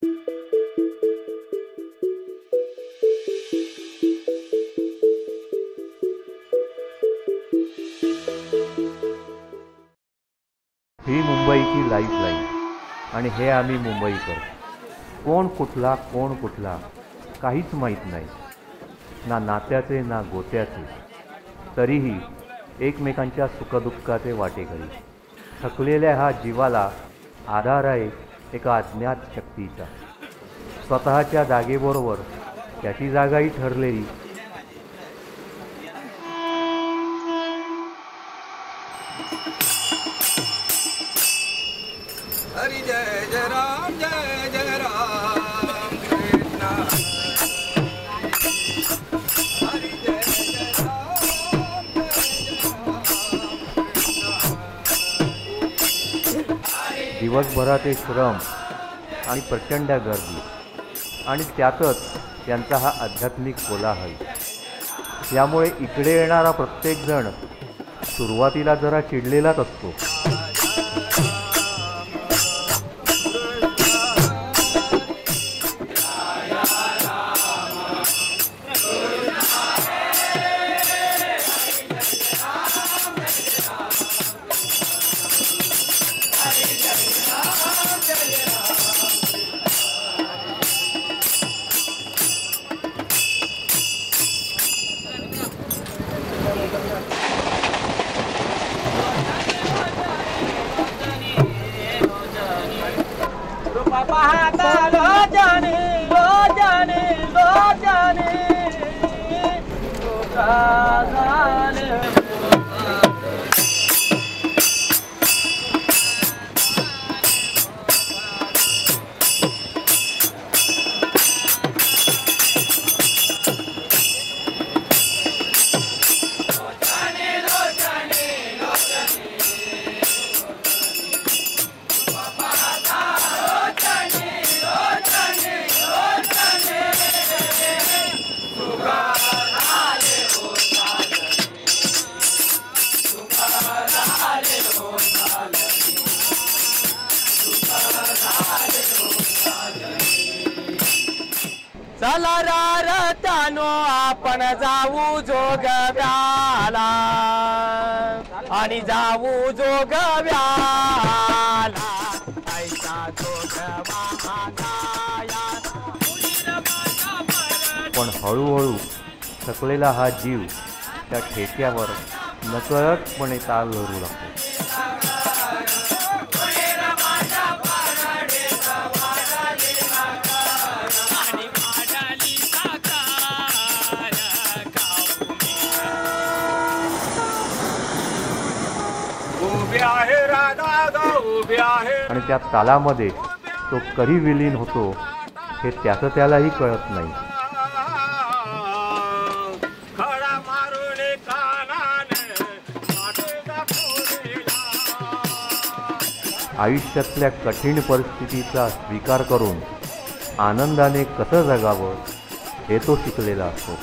ही मुंबईची लाईफलाईन आणि हे आम्ही मुंबईकर. कोण कुठला काहीच माहीत नाही, ना नात्याचे ना गोत्याचे, तरीही एकमेकांच्या सुखदुःखाचे वाटेकरी. थकलेल्या हा जीवाला आधार आहे एका अज्ञात शक्तीचा. स्वतःच्या जागेबरोबर त्याची जागाही ठरलेली. हरी जय जय राम कृष्ण. हरी जय जय राम दिवसभराचे श्रम आणि प्रचंड गर्दी आणि त्यातच त्यांचा हा आध्यात्मिक कोलाहल. यामुळे इकडे येणारा प्रत्येक जण सुरुवातीला जरा चिडलेलाच असतो. चला रतानो आपण जाऊ जोगव्याला आणि जाऊ जोगव्याला. ऐसा जोगवा पण हळूहळू थकलेला हा जीव त्या ठेक्यावर नकळतपणे ताल धरू लागतो. आणि त्या तालामध्ये तो कधी विलीन होतो हे त्याचं त्यालाही कळत नाही. आयुष्यातल्या कठीण परिस्थितीचा स्वीकार करून आनंदाने कसं जगावं हे तो शिकलेला असतो.